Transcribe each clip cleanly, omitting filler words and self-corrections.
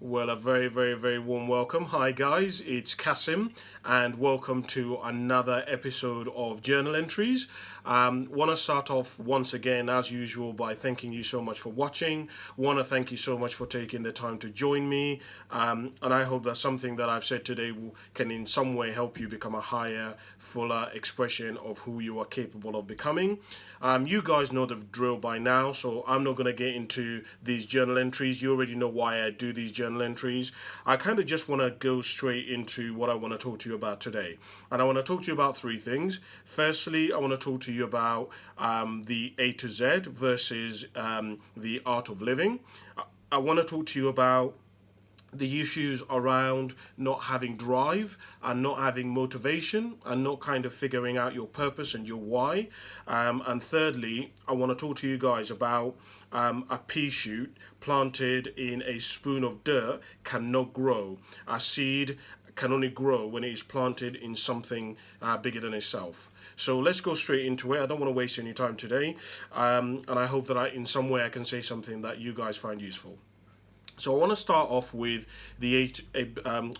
Well, a very, very, very warm welcome. Hi, guys, it's Cassim, and welcome to another episode of Journal Entries. Want to start off once again, as usual, by thanking you so much for watching. Want to thank you so much for taking the time to join me, and I hope that something that I've said today can in some way help you become a higher, fuller expression of who you are capable of becoming. You guys know the drill by now, so I'm not going to get into these journal entries. You already know why I do these journal entries. I kind of just want to go straight into what I want to talk to you about today. And I want to talk to you about three things. Firstly, I want to talk to you about the A to Z versus the art of living. I want to talk to you about the issues around not having drive and not having motivation and not kind of figuring out your purpose and your why. And thirdly, I want to talk to you guys about a pea shoot planted in a spoon of dirt cannot grow. A seed can only grow when it is planted in something bigger than itself. So let's go straight into it. I don't want to waste any time today. And I hope that in some way I can say something that you guys find useful. So I want to start off with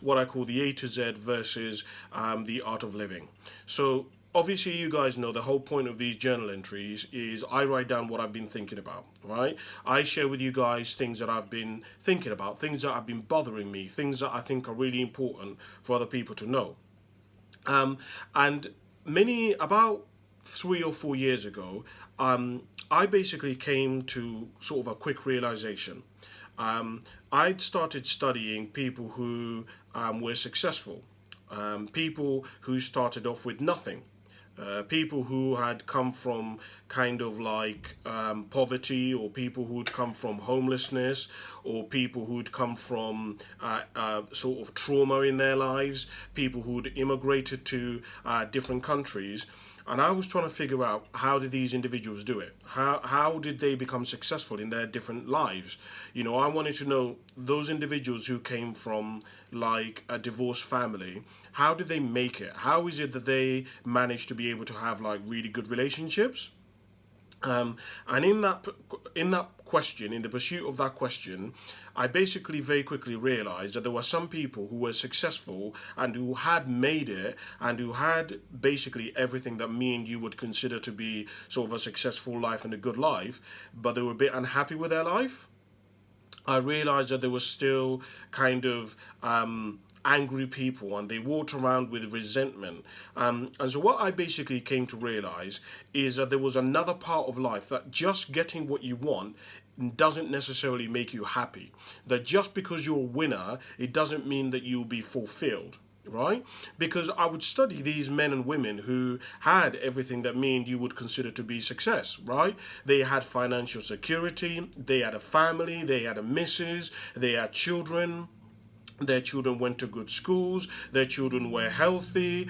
what I call the A to Z versus the art of living. So obviously you guys know the whole point of these journal entries is I write down what I've been thinking about, right? I share with you guys things that I've been thinking about, things that have been bothering me, things that I think are really important for other people to know. And about 3 or 4 years ago, I basically came to sort of a quick realization. I'd started studying people who were successful, people who started off with nothing, people who had come from kind of like poverty, or people who'd come from homelessness, or people who'd come from sort of trauma in their lives, people who'd immigrated to different countries. And I was trying to figure out, how did these individuals do it? How did they become successful in their different lives? You know, I wanted to know those individuals who came from like a divorced family, how did they make it? How is it that they managed to be able to have like really good relationships? And in that question, in the pursuit of that question, I basically very quickly realized that there were some people who were successful and who had made it and who had basically everything that me and you would consider to be sort of a successful life and a good life, but they were a bit unhappy with their life. I realized that there was still kind of angry people, and they walked around with resentment. And so what I basically came to realize is that there was another part of life, that just getting what you want doesn't necessarily make you happy. That just because you're a winner, it doesn't mean that you'll be fulfilled. Right? Because I would study these men and women who had everything that me and you would consider to be success, right? They had financial security, they had a family, they had a missus, they had children. Their children went to good schools. Their children were healthy.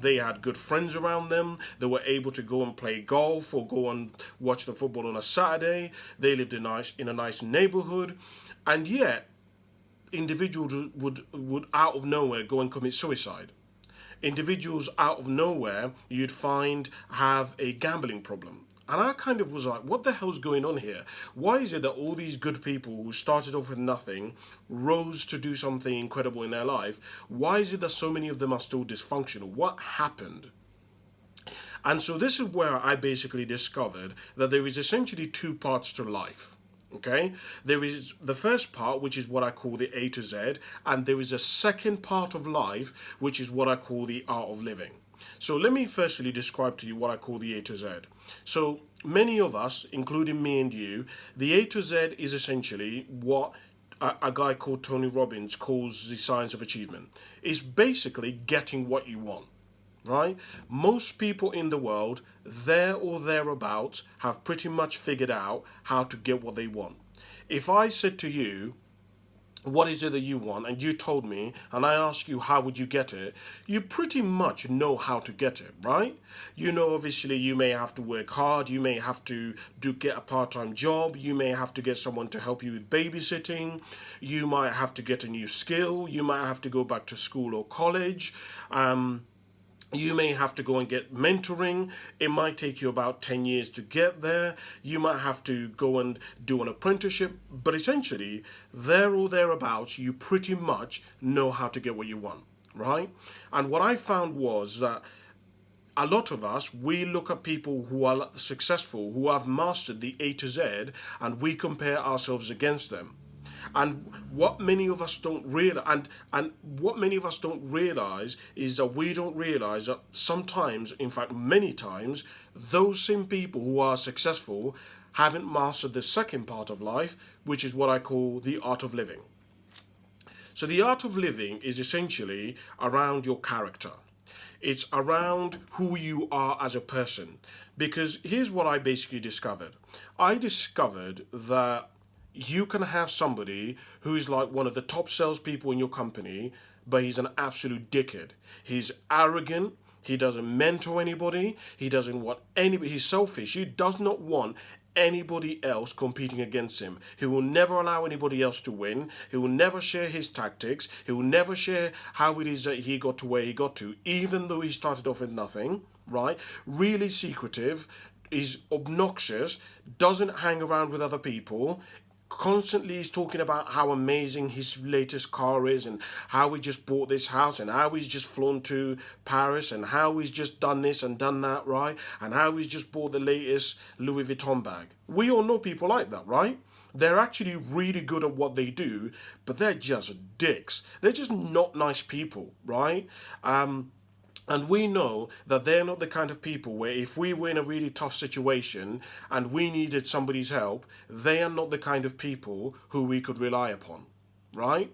They had good friends around them. They were able to go and play golf or go and watch the football on a Saturday. They lived in a nice neighborhood, and yet individuals would out of nowhere go and commit suicide. Individuals out of nowhere you'd find have a gambling problem. And I kind of was like, what the hell's going on here? Why is it that all these good people who started off with nothing rose to do something incredible in their life? Why is it that so many of them are still dysfunctional? What happened? And so this is where I basically discovered that there is essentially two parts to life. Okay, there is the first part, which is what I call the A to Z, and there is a second part of life, which is what I call the art of living. So let me firstly describe to you what I call the A to Z. So many of us, including me and you, the A to Z is essentially what a guy called Tony Robbins calls the science of achievement. It's basically getting what you want. Right? Most people in the world, there or thereabouts, have pretty much figured out how to get what they want. If I said to you, what is it that you want, and you told me, and I ask you, how would you get it, you pretty much know how to get it, right? You know, obviously, you may have to work hard, you may have to get a part-time job, you may have to get someone to help you with babysitting, you might have to get a new skill, you might have to go back to school or college, You may have to go and get mentoring. It might take you about 10 years to get there. You might have to go and do an apprenticeship. But essentially, there or thereabouts, you pretty much know how to get what you want, right? And what I found was that a lot of us, we look at people who are successful, who have mastered the A to Z, and we compare ourselves against them. And what many of us don't realize, and what many of us don't realize is that we don't realize that sometimes, in fact, many times, those same people who are successful haven't mastered the second part of life, which is what I call the art of living. So the art of living is essentially around your character. It's around who you are as a person. Because here's what I basically discovered. I discovered that you can have somebody who's like one of the top salespeople in your company, but he's an absolute dickhead. He's arrogant. He doesn't mentor anybody. He doesn't want anybody. He's selfish. He does not want anybody else competing against him. He will never allow anybody else to win. He will never share his tactics. He will never share how it is that he got to where he got to, even though he started off with nothing, right? Really secretive, is obnoxious, doesn't hang around with other people, constantly he's talking about how amazing his latest car is and how he just bought this house and how he's just flown to Paris and how he's just done this and done that, right? And how he's just bought the latest Louis Vuitton bag. We all know people like that, right? They're actually really good at what they do, but they're just dicks. They're just not nice people, right? And we know that they're not the kind of people where if we were in a really tough situation and we needed somebody's help, they are not the kind of people who we could rely upon, right?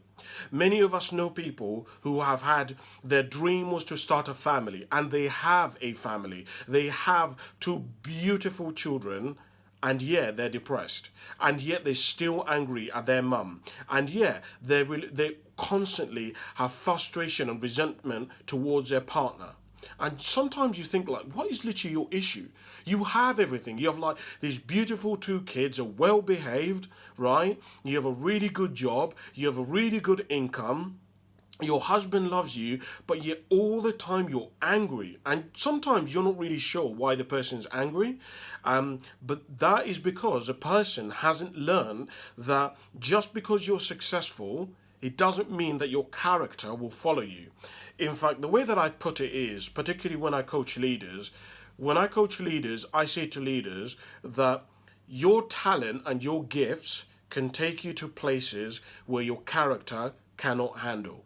Many of us know people who have had their dream was to start a family, and they have a family. They have two beautiful children, and yet they're depressed, and yet they're still angry at their mum, and yet they constantly have frustration and resentment towards their partner. And sometimes you think like, what is literally your issue? You have everything. You have like these beautiful two kids, are well behaved, right? You have a really good job. You have a really good income. Your husband loves you, but yet all the time you're angry. And sometimes you're not really sure why the person's angry. But that is because the person hasn't learned that just because you're successful, it doesn't mean that your character will follow you. In fact, the way that I put it is, particularly when I coach leaders, I say to leaders that your talent and your gifts can take you to places where your character cannot handle.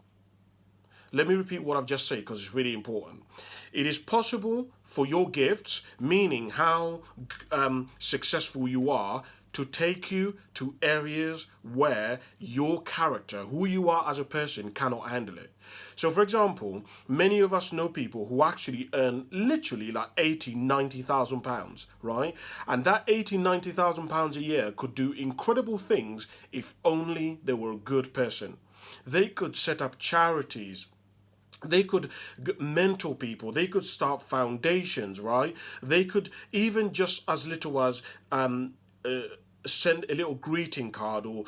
Let me repeat what I've just said because it's really important. It is possible for your gifts, meaning how successful you are, to take you to areas where your character, who you are as a person, cannot handle it. So, for example, many of us know people who actually earn literally like 80, 90,000 pounds, right? And that 80, 90,000 pounds a year could do incredible things if only they were a good person. They could set up charities. They could mentor people. They could start foundations, right? They could even just as little as send a little greeting card or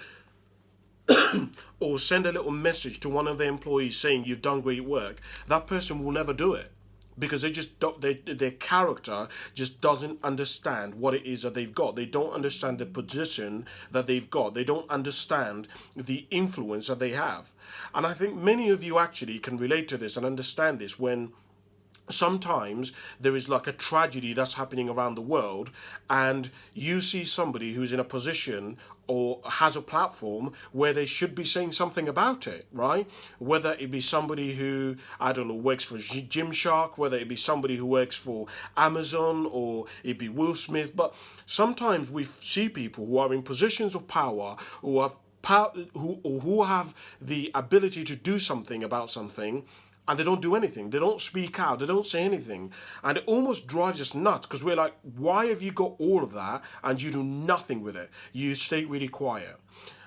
send a little message to one of their employees saying you've done great work. That person will never do it because they just don't, their character just doesn't understand what it is that they've got. They don't understand the position that they've got. They don't understand the influence that they have. And I think many of you actually can relate to this and understand this when sometimes there is like a tragedy that's happening around the world and you see somebody who's in a position or has a platform where they should be saying something about it, right? Whether it be somebody who, I don't know, works for Gymshark, whether it be somebody who works for Amazon or it be Will Smith. But sometimes we see people who are in positions of power who have who have the ability to do something about something, and they don't do anything. They don't speak out. They don't say anything. And it almost drives us nuts because we're like, why have you got all of that and you do nothing with it? You stay really quiet.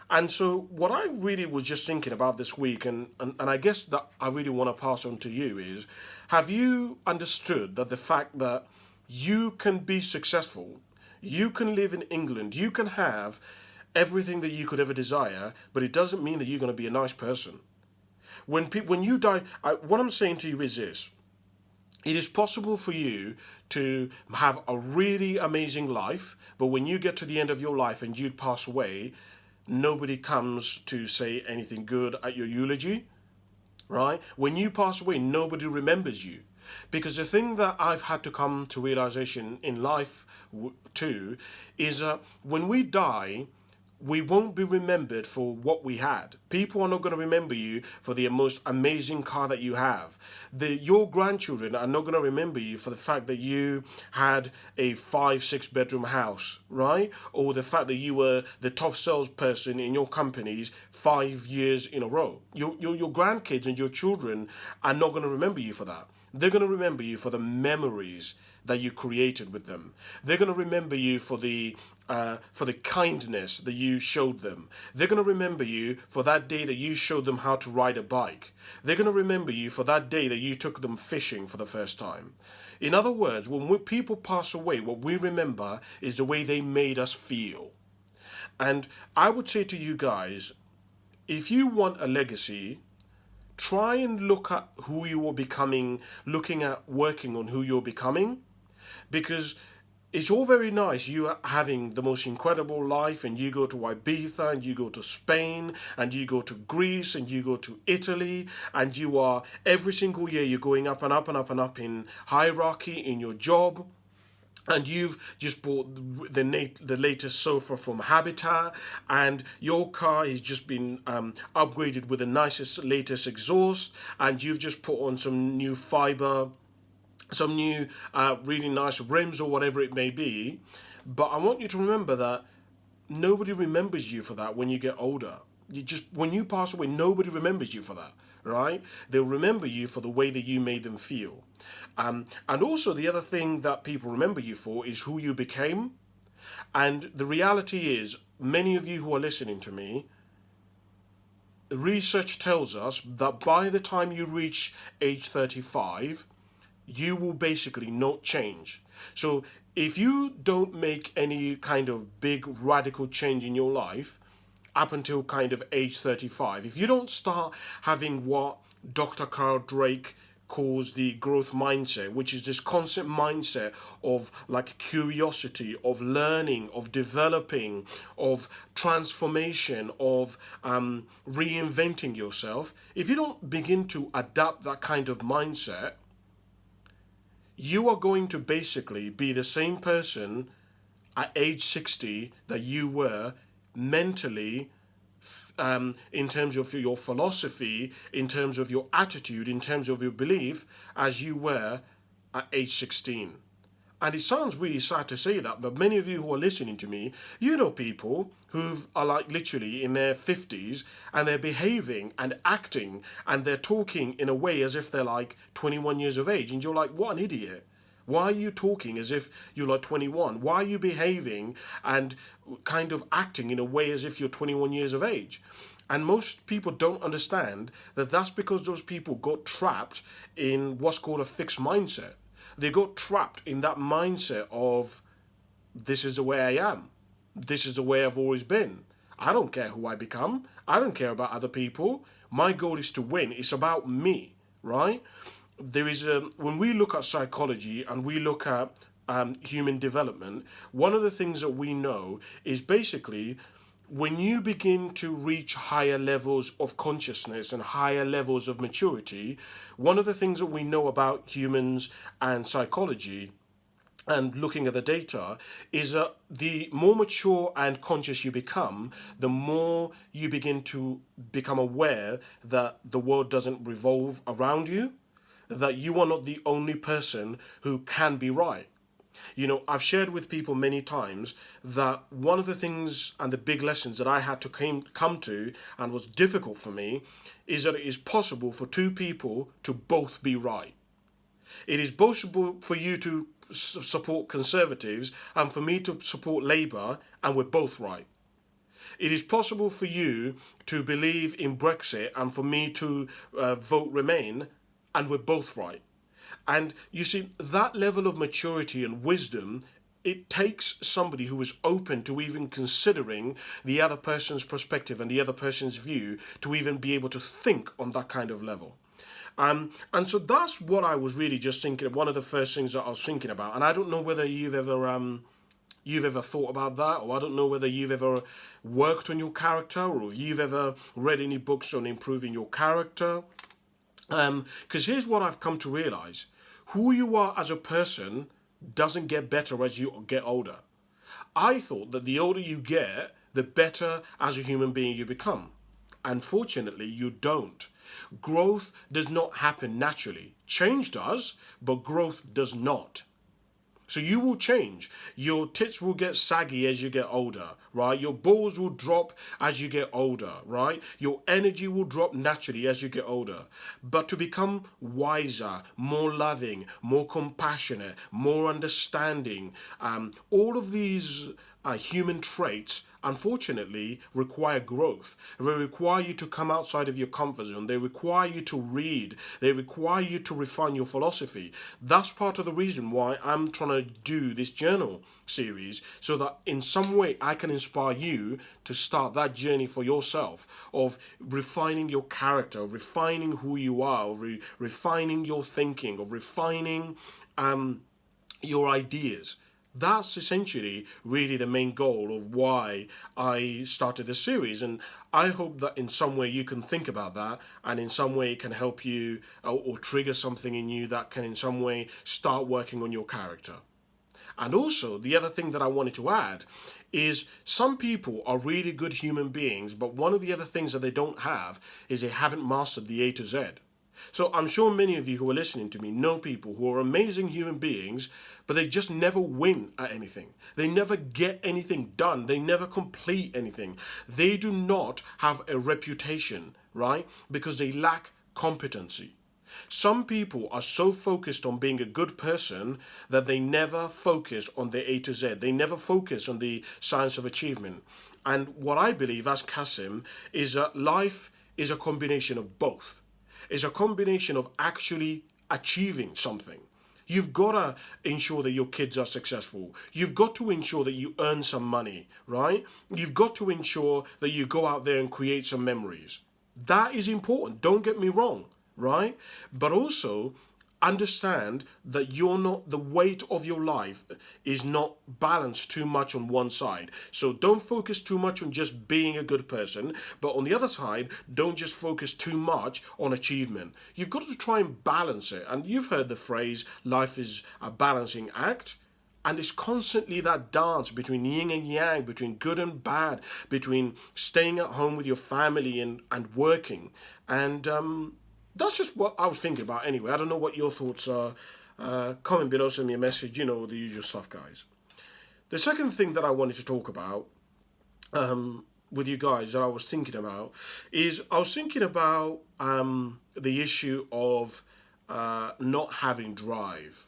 And so what I really was just thinking about this week, and I guess that I really want to pass on to you is, have you understood that the fact that you can be successful, you can live in England, you can have everything that you could ever desire, but it doesn't mean that you're going to be a nice person. When you die, what I'm saying to you is this. It is possible for you to have a really amazing life, but when you get to the end of your life and you pass away, nobody comes to say anything good at your eulogy, right? When you pass away, nobody remembers you. Because the thing that I've had to come to realization in life too is when we die, we won't be remembered for what we had. People are not going to remember you for the most amazing car that you have. Your grandchildren are not going to remember you for the fact that you had a 5, 6 bedroom house, right? Or the fact that you were the top salesperson in your companies 5 years in a row. Your grandkids and your children are not going to remember you for that. They're going to remember you for the memories that you created with them. They're going to remember you for the kindness that you showed them. They're going to remember you for that day that you showed them how to ride a bike. They're going to remember you for that day that you took them fishing for the first time. In other words, when people pass away, what we remember is the way they made us feel. And I would say to you guys, if you want a legacy, try and look at who you are becoming, looking at working on who you're becoming, because it's all very nice you are having the most incredible life and you go to Ibiza and you go to Spain and you go to Greece and you go to Italy and you are every single year you're going up and up and up and up in hierarchy in your job. And you've just bought the latest sofa from Habitat, and your car has just been upgraded with the nicest, latest exhaust, and you've just put on some new fiber, some new really nice rims or whatever it may be. But I want you to remember that nobody remembers you for that when you get older. When you pass away, nobody remembers you for that, right? They'll remember you for the way that you made them feel. And also the other thing that people remember you for is who you became. And the reality is, many of you who are listening to me, research tells us that by the time you reach age 35, you will basically not change. So if you don't make any kind of big radical change in your life up until kind of age 35, if you don't start having what Dr. Carl Drake calls the growth mindset, which is this constant mindset of like curiosity, of learning, of developing, of transformation, of reinventing yourself, if you don't begin to adapt that kind of mindset, you are going to basically be the same person at age 60 that you were mentally, in terms of your philosophy, in terms of your attitude, in terms of your belief, as you were at age 16. And it sounds really sad to say that, but many of you who are listening to me, you know people who are like literally in their 50s and they're behaving and acting and they're talking in a way as if they're like 21 years of age. And you're like, what an idiot. Why are you talking as if you're like 21? Why are you behaving and kind of acting in a way as if you're 21 years of age? And most people don't understand that that's because those people got trapped in what's called a fixed mindset. They got trapped in that mindset of, this is the way I am. This is the way I've always been. I don't care who I become. I don't care about other people. My goal is to win. It's about me, right? There is when we look at psychology and we look at human development, one of the things that we know is basically when you begin to reach higher levels of consciousness and higher levels of maturity, one of the things that we know about humans and psychology and looking at the data is that the more mature and conscious you become, the more you begin to become aware that the world doesn't revolve around you, that you are not the only person who can be right. You know, I've shared with people many times that one of the things and the big lessons that I had to come to and was difficult for me is that it is possible for two people to both be right. It is possible for you to support Conservatives and for me to support Labour, and we're both right. It is possible for you to believe in Brexit and for me to vote Remain, and we're both right. And you see, that level of maturity and wisdom, it takes somebody who is open to even considering the other person's perspective and the other person's view to even be able to think on that kind of level. And so that's what I was really just thinking of. One of the first things that I was thinking about, and I don't know whether you've ever thought about that, or I don't know whether you've ever worked on your character, or you've ever read any books on improving your character. Because here's what I've come to realize: who you are as a person doesn't get better as you get older. I thought that the older you get, the better as a human being you become. Unfortunately, you don't. Growth does not happen naturally. Change does, but growth does not. So you will change. Your tits will get saggy as you get older, right? Your balls will drop as you get older, right? Your energy will drop naturally as you get older. But to become wiser, more loving, more compassionate, more understanding, all of these human traits unfortunately require growth. They require you to come outside of your comfort zone. They require you to read. They require you to refine your philosophy. That's part of the reason why I'm trying to do this journal series, so that in some way I can inspire you to start that journey for yourself of refining your character, refining who you are, refining your thinking, or refining your ideas. That's essentially really the main goal of why I started this series. And I hope that in some way you can think about that, and in some way it can help you, or trigger something in you that can in some way start working on your character. And also, the other thing that I wanted to add is some people are really good human beings, but one of the other things that they don't have is they haven't mastered the A to Z. So I'm sure many of you who are listening to me know people who are amazing human beings, but they just never win at anything. They never get anything done. They never complete anything. They do not have a reputation, right? Because they lack competency. Some people are so focused on being a good person that they never focus on the A to Z. They never focus on the science of achievement. And what I believe as Cassim is that life is a combination of both. It's a combination of actually achieving something. You've got to ensure that your kids are successful. You've got to ensure that you earn some money, right? You've got to ensure that you go out there and create some memories. That is important. Don't get me wrong, right? But also understand that you're not, the weight of your life is not balanced too much on one side. So don't focus too much on just being a good person, but on the other side, don't just focus too much on achievement. You've got to try and balance it. And you've heard the phrase, life is a balancing act. And it's constantly that dance between yin and yang, between good and bad, between staying at home with your family and working. And that's just what I was thinking about anyway. I don't know what your thoughts are. Comment below, send me a message, you know, the usual stuff, guys. The second thing that I wanted to talk about with you guys that I was thinking about is I was thinking about the issue of not having drive.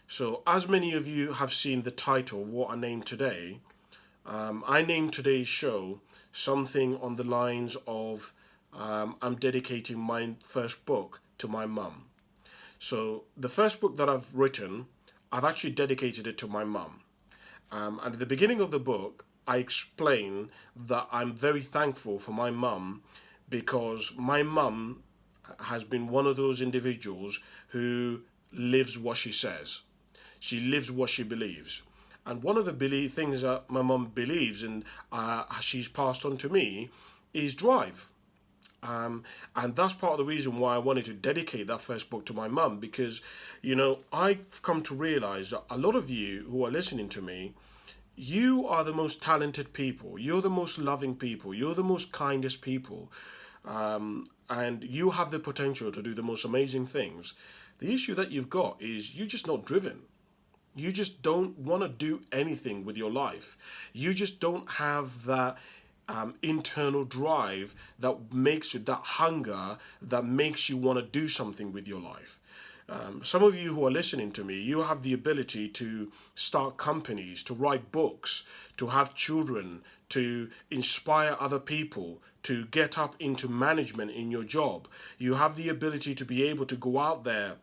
So as many of you have seen the title of what I named today, I named today's show something on the lines of I'm dedicating my first book to my mum. So the first book that I've written, I've actually dedicated it to my mum. And at the beginning of the book, I explain that I'm very thankful for my mum, because my mum has been one of those individuals who lives what she says. She lives what she believes. And one of the things that my mum believes, and she's passed on to me, is drive. And that's part of the reason why I wanted to dedicate that first book to my mum, because, you know, I've come to realize that a lot of you who are listening to me, you are the most talented people. You're the most loving people. You're the most kindest people. And you have the potential to do the most amazing things. The issue that you've got is you're just not driven. You just don't want to do anything with your life. You just don't have that internal drive that makes you, that hunger that makes you want to do something with your life. Some of you who are listening to me, you have the ability to start companies, to write books, to have children, to inspire other people, to get up into management in your job. You have the ability to be able to go out there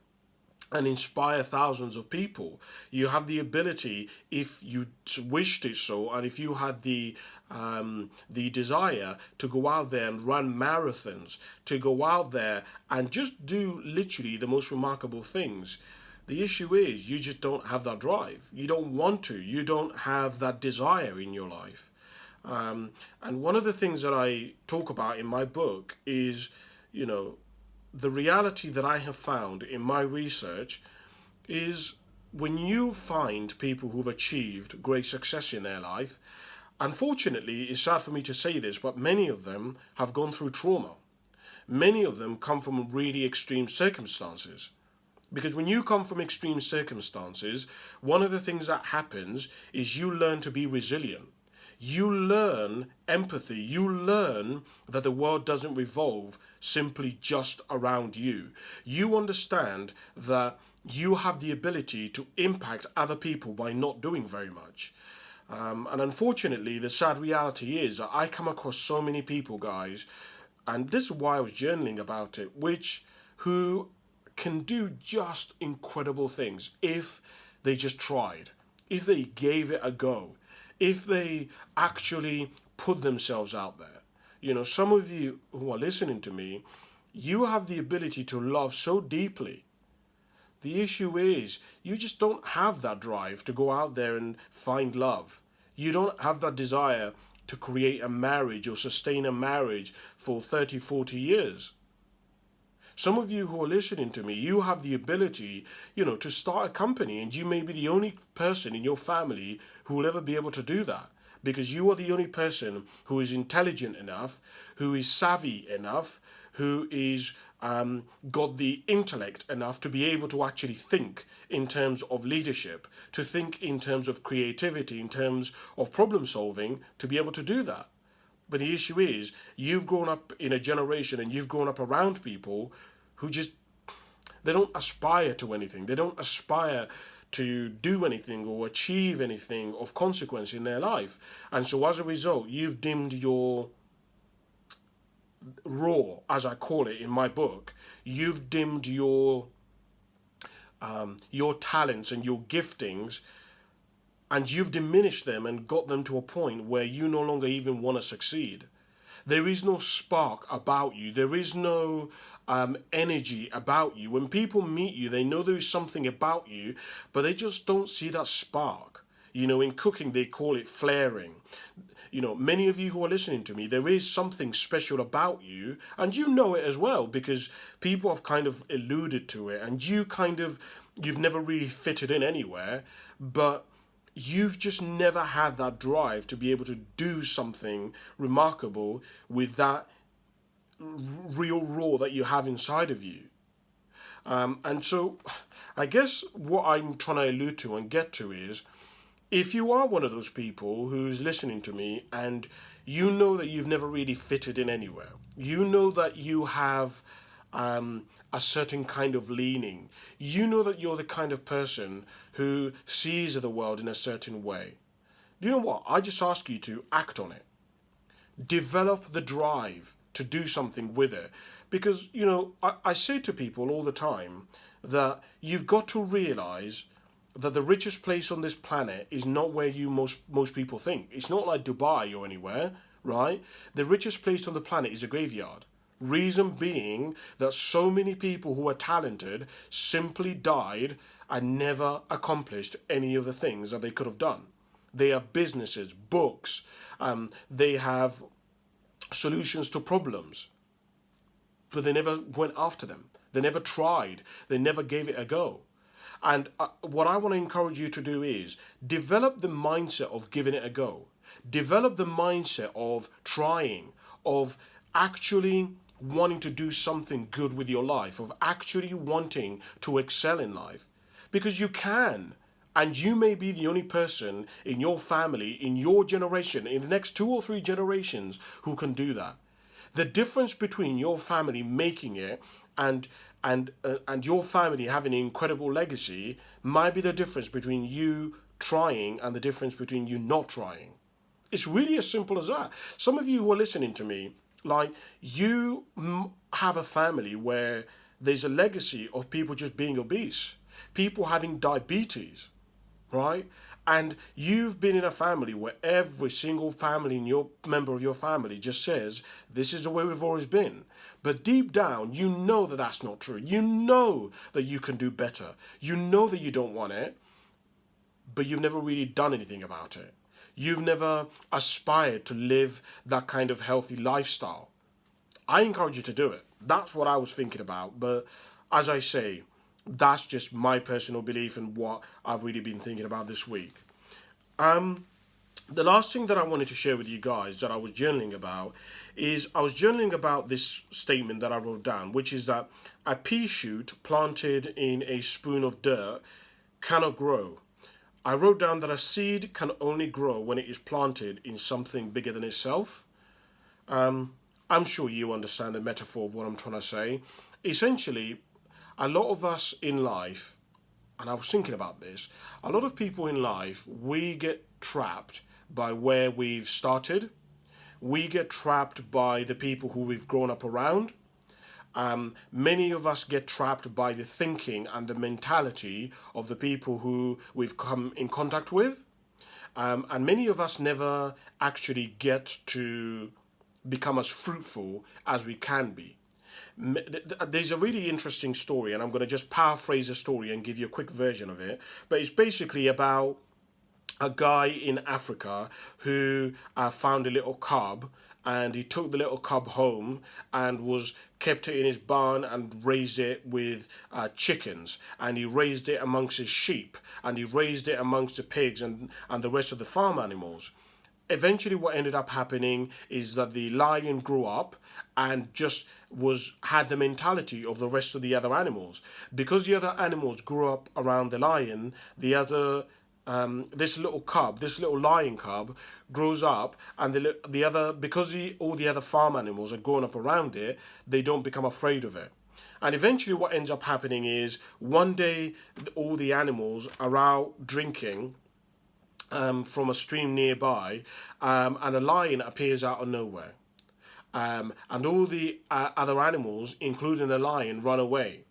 and inspire thousands of people. You have the ability, if you wished it so, and if you had the desire to go out there and run marathons, to go out there and just do literally the most remarkable things. The issue is you just don't have that drive. You don't want to. You don't have that desire in your life. And one of the things that I talk about in my book is, you know, the reality that I have found in my research is when you find people who've achieved great success in their life, unfortunately, it's sad for me to say this, but many of them have gone through trauma. Many of them come from really extreme circumstances. Because when you come from extreme circumstances, one of the things that happens is you learn to be resilient. You learn empathy. You learn that the world doesn't revolve simply just around you. You understand that you have the ability to impact other people by not doing very much. And unfortunately, the sad reality is that I come across so many people, guys, and this is why I was journaling about it, who can do just incredible things if they just tried, if they gave it a go, if they actually put themselves out there. You know, some of you who are listening to me, you have the ability to love so deeply. The issue is you just don't have that drive to go out there and find love. You don't have that desire to create a marriage or sustain a marriage for 30, 40 years. Some of you who are listening to me, you have the ability, to start a company, and you may be the only person in your family who will ever be able to do that, because you are the only person who is intelligent enough, who is savvy enough, who is got the intellect enough to be able to actually think in terms of leadership, to think in terms of creativity, in terms of problem solving, to be able to do that. But the issue is, you've grown up in a generation and you've grown up around people who they don't aspire to anything. They don't aspire to do anything or achieve anything of consequence in their life. And so as a result, you've dimmed your raw, as I call it in my book, you've dimmed your talents and your giftings, and you've diminished them and got them to a point where you no longer even want to succeed. There is no spark about you. There is no energy about you. When people meet you, they know there is something about you, but they just don't see that spark. In cooking, they call it flaring. Many of you who are listening to me, there is something special about you, and you know it as well, because people have kind of alluded to it, and you've never really fitted in anywhere, but you've just never had that drive to be able to do something remarkable with that real raw that you have inside of you. And so I guess what I'm trying to allude to and get to is, if you are one of those people who's listening to me and you know that you've never really fitted in anywhere, you know that you have a certain kind of leaning, you know that you're the kind of person who sees the world in a certain way, do you know what? I just ask you to act on it. Develop the drive to do something with it. Because, I say to people all the time that you've got to realize that the richest place on this planet is not where most people think. It's not like Dubai or anywhere, right? The richest place on the planet is a graveyard. Reason being that so many people who are talented simply died and never accomplished any of the things that they could have done. They have businesses, books, they have solutions to problems, but they never went after them. They never tried. They never gave it a go. And what I want to encourage you to do is develop the mindset of giving it a go. Develop the mindset of trying, of actually wanting to do something good with your life, of actually wanting to excel in life. Because you can. And you may be the only person in your family, in your generation, in the next 2 or 3 generations who can do that. The difference between your family making it and your family having an incredible legacy might be the difference between you trying and the difference between you not trying. It's really as simple as that. Some of you who are listening to me, like, you have a family where there's a legacy of people just being obese. people having diabetes, right? And you've been in a family where every single family in your member of your family just says, this is the way we've always been. But deep down, you know that that's not true. You know that you can do better. You know that you don't want it, but you've never really done anything about it. You've never aspired to live that kind of healthy lifestyle. I encourage you to do it. That's what I was thinking about. But as I say, that's just my personal belief and what I've really been thinking about this week. The last thing that I wanted to share with you guys that I was journaling about is I was journaling about this statement that I wrote down, which is that a pea shoot planted in a spoon of dirt cannot grow. I wrote down that a seed can only grow when it is planted in something bigger than itself. I'm sure you understand the metaphor of what I'm trying to say. Essentially, a lot of us in life, and I was thinking about this, a lot of people in life, we get trapped by where we've started. We get trapped by the people who we've grown up around. Many of us get trapped by the thinking and the mentality of the people who we've come in contact with. And many of us never actually get to become as fruitful as we can be. There's a really interesting story, and I'm going to just paraphrase the story and give you a quick version of it. But it's basically about a guy in Africa who found a little cub, and he took the little cub home and was kept it in his barn and raised it with chickens, and he raised it amongst his sheep, and he raised it amongst the pigs and the rest of the farm animals. Eventually what ended up happening is that the lion grew up and just had the mentality of the rest of the other animals. Because the other animals grew up around the lion, this little lion cub grows up, and all the other farm animals are growing up around it, they don't become afraid of it. And eventually what ends up happening is one day all the animals are out drinking from a stream nearby, and a lion appears out of nowhere. And all the other animals, including the lion, run away.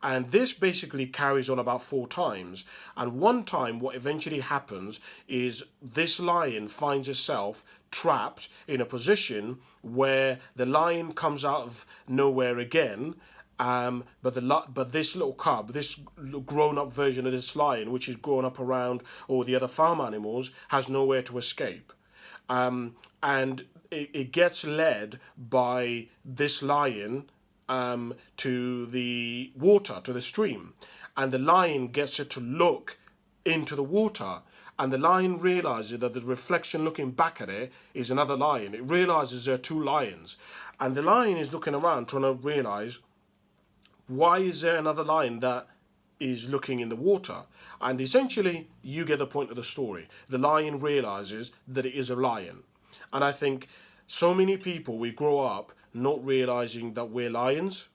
And this basically carries on about 4 times. And one time, what eventually happens is this lion finds itself trapped in a position where the lion comes out of nowhere again. But this little cub, this grown-up version of this lion, which is grown up around all the other farm animals, has nowhere to escape. And it gets led by this lion to the water, to the stream. And the lion gets it to look into the water. And the lion realizes that the reflection looking back at it is another lion. It realizes there are 2 lions. And the lion is looking around trying to realize, why is there another lion that is looking in the water? And essentially, you get the point of the story. The lion realizes that it is a lion. And I think so many people, we grow up not realizing that we're lions.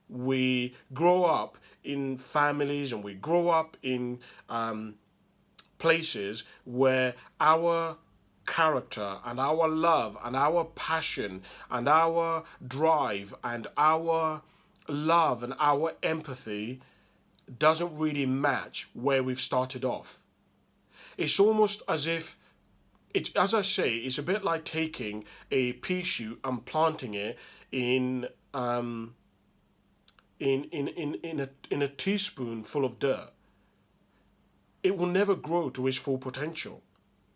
We grow up in families and we grow up in places where our character and our love and our passion and our drive and our love and our empathy doesn't really match where we've started off. It's almost as if as I say, it's a bit like taking a pea shoot and planting it in a teaspoon full of dirt. It will never grow to its full potential.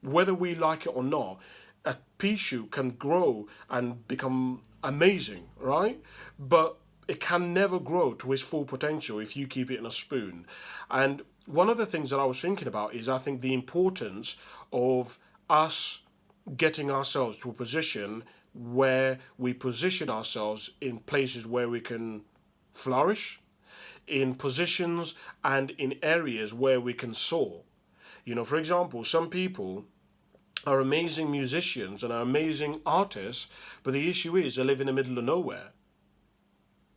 Whether we like it or not, a pea shoot can grow and become amazing, right? But it can never grow to its full potential if you keep it in a spoon. And one of the things that I was thinking about is I think the importance of us getting ourselves to a position where we position ourselves in places where we can flourish, in positions and in areas where we can soar. You know, for example, some people are amazing musicians and are amazing artists, but the issue is they live in the middle of nowhere.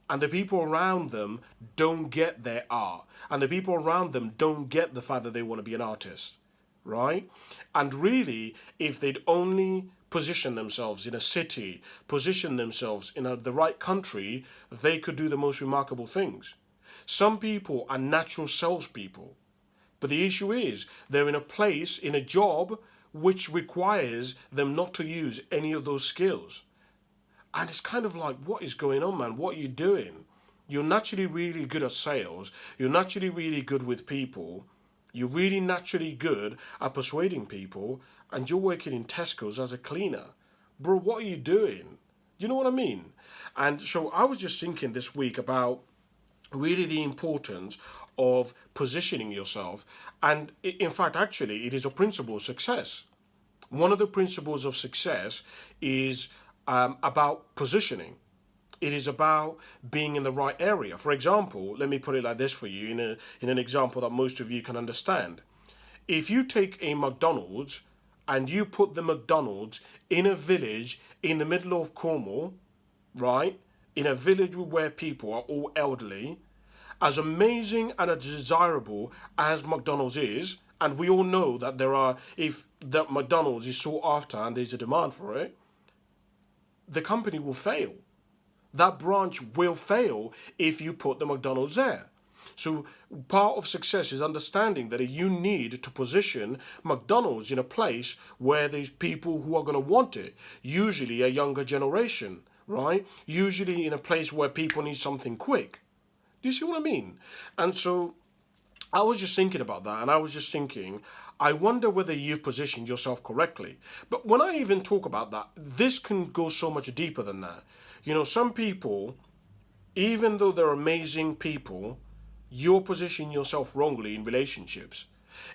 And the people around them don't get their art. And the people around them don't get the fact that they want to be an artist, right? And really, if they'd only position themselves in a city, position themselves in the right country, they could do the most remarkable things. Some people are natural salespeople. But the issue is they're in a place, in a job, which requires them not to use any of those skills. And it's kind of like, what is going on, man? What are you doing? You're naturally really good at sales. You're naturally really good with people. You're really naturally good at persuading people. And you're working in Tesco's as a cleaner. Bro, what are you doing? Do you know what I mean? And so I was just thinking this week about really the importance of positioning yourself. And in fact, actually, it is a principle of success. One of the principles of success is about positioning. It is about being in the right area. For example, let me put it like this for you in an example that most of you can understand. If you take a McDonald's and you put the McDonald's in a village in the middle of Cornwall, right? In a village where people are all elderly, as amazing and as desirable as McDonald's is, and we all know that if that McDonald's is sought after and there's a demand for it, the company will fail. That branch will fail if you put the McDonald's there. So part of success is understanding that you need to position McDonald's in a place where there's people who are going to want it, usually a younger generation, right? Usually in a place where people need something quick. Do you see what I mean? And so I was just thinking about that, and I was just thinking, I wonder whether you've positioned yourself correctly. But when I even talk about that, this can go so much deeper than that. You know, some people, even though they're amazing people, you're positioning yourself wrongly in relationships.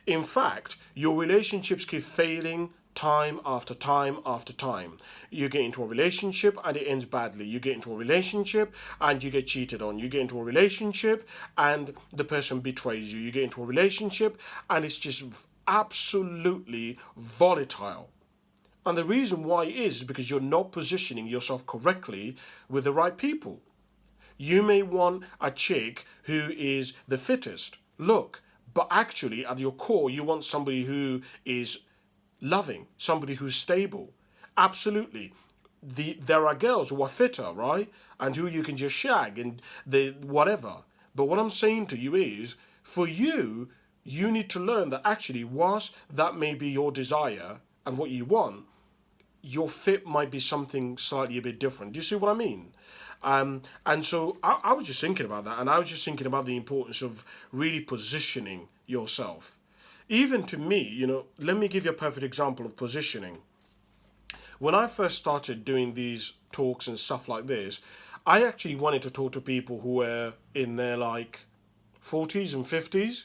In fact, your relationships keep failing time after time after time. You get into a relationship and it ends badly. You get into a relationship and you get cheated on. You get into a relationship and the person betrays you. You get into a relationship and it's just absolutely volatile. And the reason why is because you're not positioning yourself correctly with the right people. You may want a chick who is the fittest. Look, but actually at your core, you want somebody who is loving, somebody who's stable. Absolutely. There are girls who are fitter, right? And who you can just shag and whatever. But what I'm saying to you is, for you, you need to learn that actually, whilst that may be your desire and what you want, your fit might be something slightly a bit different. Do you see what I mean? And so I was just thinking about that, and I was just thinking about the importance of really positioning yourself. Even to me, you know, let me give you a perfect example of positioning. When I first started doing these talks and stuff like this, I actually wanted to talk to people who were in their like 40s and 50s.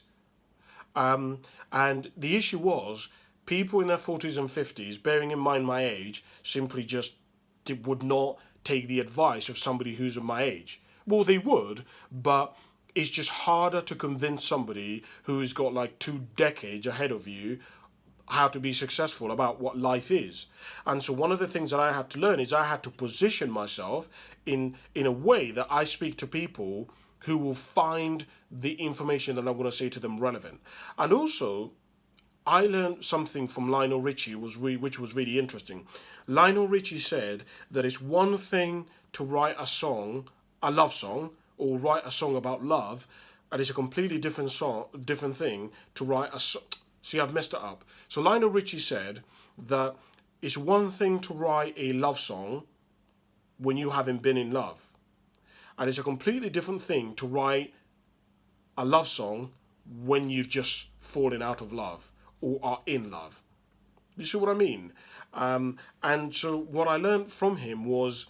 And the issue was people in their 40s and 50s, bearing in mind my age, simply just would not take the advice of somebody who's of my age. Well, they would, but it's just harder to convince somebody who's got like 2 decades ahead of you how to be successful about what life is. And so one of the things that I had to learn is I had to position myself in a way that I speak to people who will find the information that I'm going to say to them relevant. And also, I learned something from Lionel Richie, which was really interesting. Lionel Richie said that it's one thing to write a song, a love song, or write a song about love, and it's a completely different thing to write a song. See, I've messed it up. So Lionel Richie said that it's one thing to write a love song when you haven't been in love, and it's a completely different thing to write a love song when you've just fallen out of love or are in love. You see what I mean? And so what I learned from him was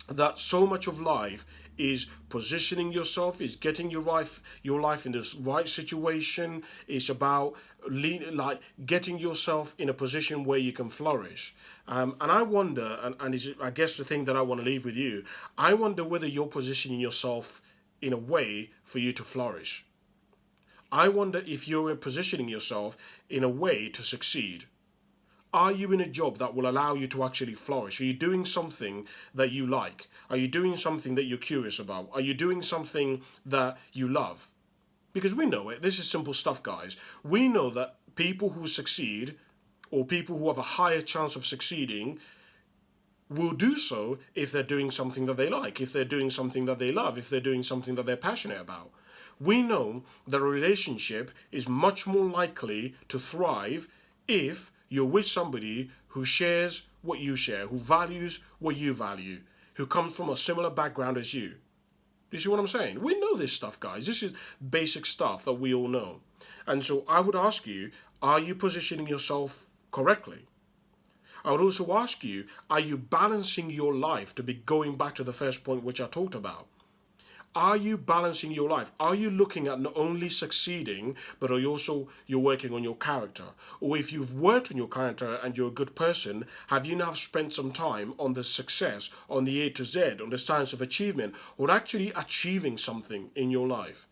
that so much of life is positioning yourself, is getting your life in the right situation. It's about getting yourself in a position where you can flourish. And I wonder, and I guess the thing that I want to leave with you, I wonder whether you're positioning yourself in a way for you to flourish. I wonder if you're positioning yourself in a way to succeed. Are you in a job that will allow you to actually flourish? Are you doing something that you like? Are you doing something that you're curious about? Are you doing something that you love? Because we know it. This is simple stuff, guys. We know that people who succeed, or people who have a higher chance of succeeding, will do so if they're doing something that they like, if they're doing something that they love, if they're doing something that they're passionate about. We know that a relationship is much more likely to thrive if you're with somebody who shares what you share, who values what you value, who comes from a similar background as you. You see what I'm saying? We know this stuff, guys. This is basic stuff that we all know. And so I would ask you, are you positioning yourself correctly? I would also ask you, are you balancing your life, to be going back to the first point which I talked about? Are you balancing your life? Are you looking at not only succeeding, but are you also you're working on your character? Or if you've worked on your character and you're a good person, have you now spent some time on the success, on the A to Z, on the science of achievement, or actually achieving something in your life?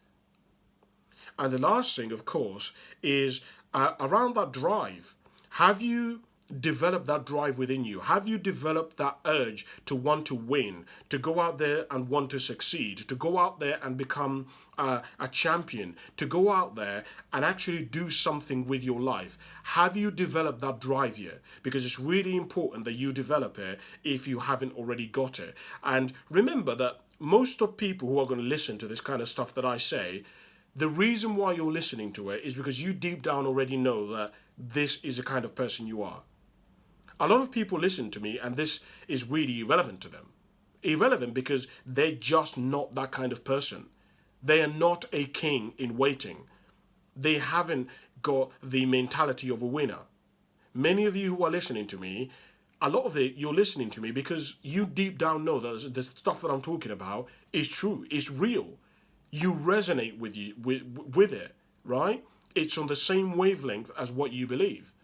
And the last thing, of course, is around that drive. Have you developed that drive within you? Have you developed that urge to want to win, to go out there and want to succeed, to go out there and become a champion, to go out there and actually do something with your life? Have you developed that drive yet? Because it's really important that you develop it if you haven't already got it. And remember that most of people who are going to listen to this kind of stuff that I say, the reason why you're listening to it is because you deep down already know that this is the kind of person you are. A lot of people listen to me and this is really irrelevant to them. Irrelevant because they're just not that kind of person. They are not a king in waiting. They haven't got the mentality of a winner. Many of you who are listening to me, a lot of it, you're listening to me because you deep down know that the stuff that I'm talking about is true, it's real. You resonate with it, right? It's on the same wavelength as what you believe.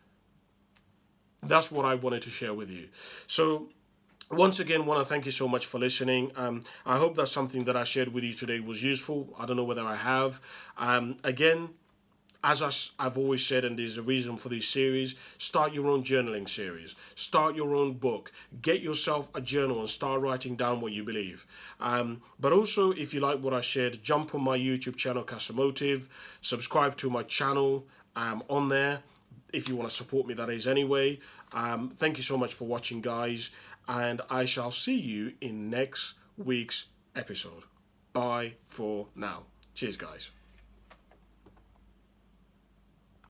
That's what I wanted to share with you. So once again, want to thank you so much for listening. I hope that something that I shared with you today was useful. I don't know whether I have. Again, as I've always said, and there's a reason for this series, start your own journaling series. Start your own book. Get yourself a journal and start writing down what you believe. But also, if you like what I shared, jump on my YouTube channel, Cassim. Subscribe to my channel on there. If you want to support me, that is anyway. Thank you so much for watching, guys. And I shall see you in next week's episode. Bye for now. Cheers, guys.